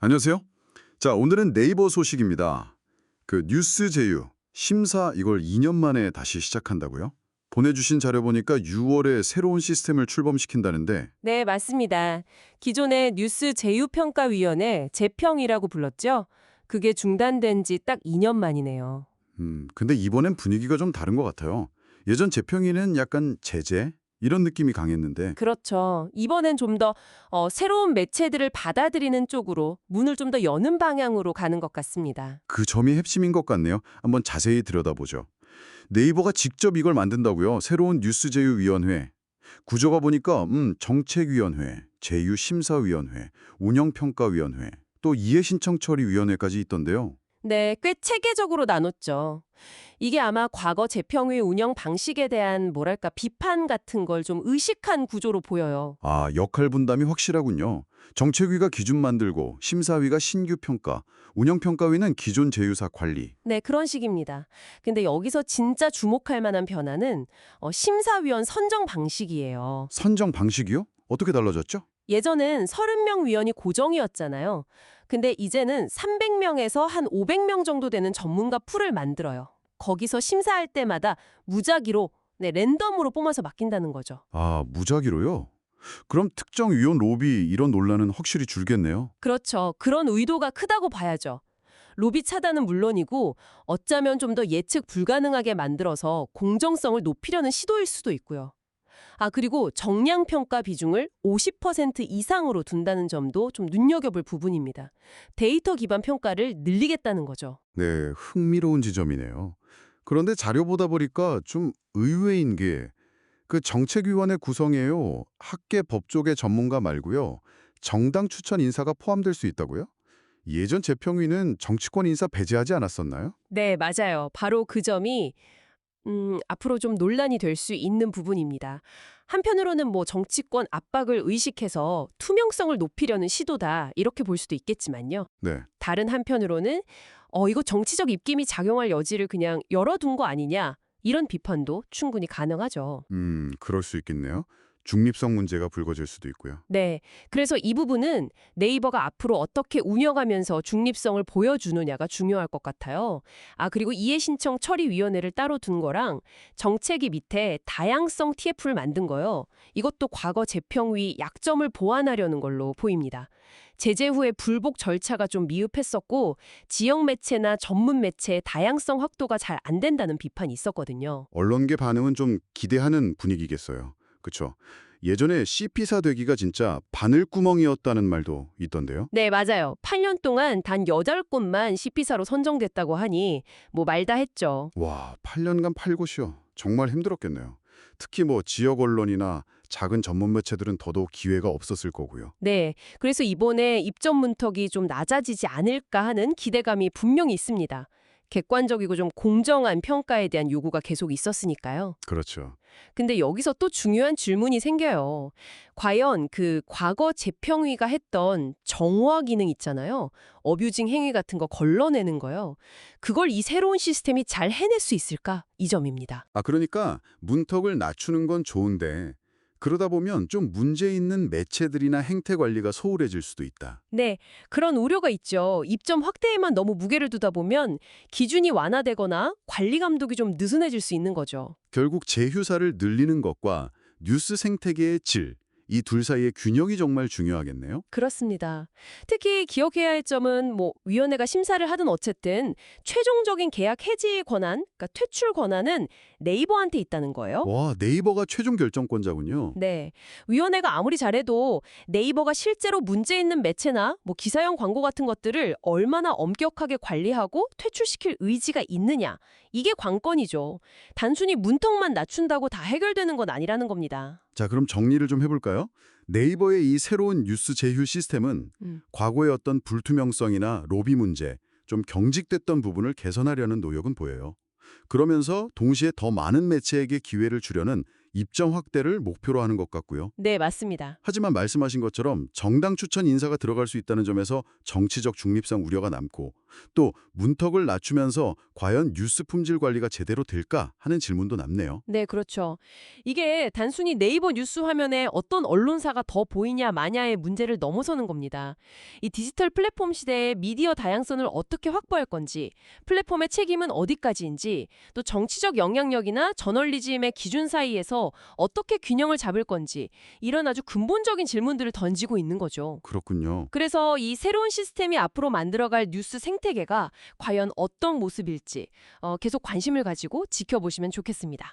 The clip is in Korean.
안녕하세요. 자, 오늘은 네이버 소식입니다. 그 뉴스 제휴, 심사 이걸 2년 만에 다시 시작한다고요? 보내주신 자료 보니까 6월에 새로운 시스템을 출범시킨다는데, 네, 맞습니다. 기존의 뉴스 제휴평가위원회 재평이라고 불렀죠? 그게 중단된 지 딱 2년 만이네요. 근데 이번엔 분위기가 좀 다른 것 같아요. 예전 재평위는 약간 제재? 이런 느낌이 강했는데, 그렇죠. 이번엔 좀 더 새로운 매체들을 받아들이는 쪽으로 문을 좀 더 여는 방향으로 가는 것 같습니다. 그 점이 핵심인 것 같네요. 한번 자세히 들여다보죠. 네이버가 직접 이걸 만든다고요? 새로운 뉴스 제휴위원회. 구조가 보니까 정책위원회, 제휴심사위원회, 운영평가위원회, 또 이해신청처리위원회까지 있던데요. 네, 꽤 체계적으로 나눴죠. 이게 아마 과거 재평의 운영 방식에 대한 뭐랄까 비판 같은 걸 좀 의식한 구조로 보여요. 아, 역할 분담이 확실하군요. 정책위가 기준 만들고 심사위가 신규 평가, 운영평가위는 기존 제휴사 관리. 네, 그런 식입니다. 근데 여기서 진짜 주목할 만한 변화는 심사위원 선정 방식이에요. 선정 방식이요? 어떻게 달라졌죠? 예전엔 30명 위원이 고정이었잖아요. 근데 이제는 300명에서 한 500명 정도 되는 전문가 풀을 만들어요. 거기서 심사할 때마다 무작위로, 네, 랜덤으로 뽑아서 맡긴다는 거죠. 아, 무작위로요? 그럼 특정 위원 로비 이런 논란은 확실히 줄겠네요. 그렇죠. 그런 의도가 크다고 봐야죠. 로비 차단은 물론이고 어쩌면 좀 더 예측 불가능하게 만들어서 공정성을 높이려는 시도일 수도 있고요. 그리고 정량 평가 비중을 50% 이상으로 둔다는 점도 좀 눈여겨볼 부분입니다. 데이터 기반 평가를 늘리겠다는 거죠. 네, 흥미로운 지점이네요. 그런데 자료 보다 보니까 좀 의외인 게 그 정책위원회 구성에요. 학계 법조계 전문가 말고요. 정당 추천 인사가 포함될 수 있다고요? 예전 재평위는 정치권 인사 배제하지 않았었나요? 네, 맞아요. 바로 그 점이 앞으로 좀 논란이 될 수 있는 부분입니다. 한편으로는 뭐 정치권 압박을 의식해서 투명성을 높이려는 시도다 이렇게 볼 수도 있겠지만요. 네. 다른 한편으로는 이거 정치적 입김이 작용할 여지를 그냥 열어둔 거 아니냐 이런 비판도 충분히 가능하죠. 그럴 수 있겠네요. 중립성 문제가 불거질 수도 있고요. 네. 그래서 이 부분은 네이버가 앞으로 어떻게 운영하면서 중립성을 보여주느냐가 중요할 것 같아요. 그리고 이해신청 처리위원회를 따로 둔 거랑 정책위 밑에 다양성 TF를 만든 거요. 이것도 과거 재평위 약점을 보완하려는 걸로 보입니다. 제재 후에 불복 절차가 좀 미흡했었고 지역 매체나 전문 매체의 다양성 확도가 잘 안 된다는 비판이 있었거든요. 언론계 반응은 좀 기대하는 분위기겠어요. 그렇죠? 예전에 CP사 되기가 진짜 바늘구멍이었다는 말도 있던데요. 네, 맞아요. 8년 동안 단 8곳만 CP사로 선정됐다고 하니 뭐 말다 했죠. 와, 8년간 8곳이요. 정말 힘들었겠네요. 특히 뭐 지역 언론이나 작은 전문 매체들은 더더욱 기회가 없었을 거고요. 네, 그래서 이번에 입점 문턱이 좀 낮아지지 않을까 하는 기대감이 분명히 있습니다. 객관적이고 좀 공정한 평가에 대한 요구가 계속 있었으니까요. 그렇죠. 근데 여기서 또 중요한 질문이 생겨요. 과연 그 과거 재평위가 했던 정화 기능 있잖아요. 어뷰징 행위 같은 거 걸러내는 거요. 그걸 이 새로운 시스템이 잘 해낼 수 있을까? 이 점입니다. 그러니까 문턱을 낮추는 건 좋은데 그러다 보면 좀 문제 있는 매체들이나 행태 관리가 소홀해질 수도 있다. 네, 그런 우려가 있죠. 입점 확대에만 너무 무게를 두다 보면 기준이 완화되거나 관리 감독이 좀 느슨해질 수 있는 거죠. 결국 제휴사를 늘리는 것과 뉴스 생태계의 질, 이 둘 사이의 균형이 정말 중요하겠네요. 그렇습니다. 특히 기억해야 할 점은 뭐 위원회가 심사를 하든 어쨌든 최종적인 계약 해지 권한, 그러니까 퇴출 권한은 네이버한테 있다는 거예요. 와, 네이버가 최종 결정권자군요. 네. 위원회가 아무리 잘해도 네이버가 실제로 문제 있는 매체나 뭐 기사형 광고 같은 것들을 얼마나 엄격하게 관리하고 퇴출시킬 의지가 있느냐. 이게 관건이죠. 단순히 문턱만 낮춘다고 다 해결되는 건 아니라는 겁니다. 자, 그럼 정리를 좀 해볼까요? 네이버의 이 새로운 뉴스 제휴 시스템은 과거의 어떤 불투명성이나 로비 문제, 좀 경직됐던 부분을 개선하려는 노력은 보여요. 그러면서 동시에 더 많은 매체에게 기회를 주려는 입점 확대를 목표로 하는 것 같고요. 네, 맞습니다. 하지만 말씀하신 것처럼 정당 추천 인사가 들어갈 수 있다는 점에서 정치적 중립성 우려가 남고 또 문턱을 낮추면서 과연 뉴스 품질 관리가 제대로 될까 하는 질문도 남네요. 네, 그렇죠. 이게 단순히 네이버 뉴스 화면에 어떤 언론사가 더 보이냐 마냐의 문제를 넘어서는 겁니다. 이 디지털 플랫폼 시대에 미디어 다양성을 어떻게 확보할 건지, 플랫폼의 책임은 어디까지인지, 또 정치적 영향력이나 저널리즘의 기준 사이에서 어떻게 균형을 잡을 건지, 이런 아주 근본적인 질문들을 던지고 있는 거죠. 그렇군요. 그래서 이 새로운 시스템이 앞으로 만들어갈 뉴스 생태계가 과연 어떤 모습일지 계속 관심을 가지고 지켜보시면 좋겠습니다.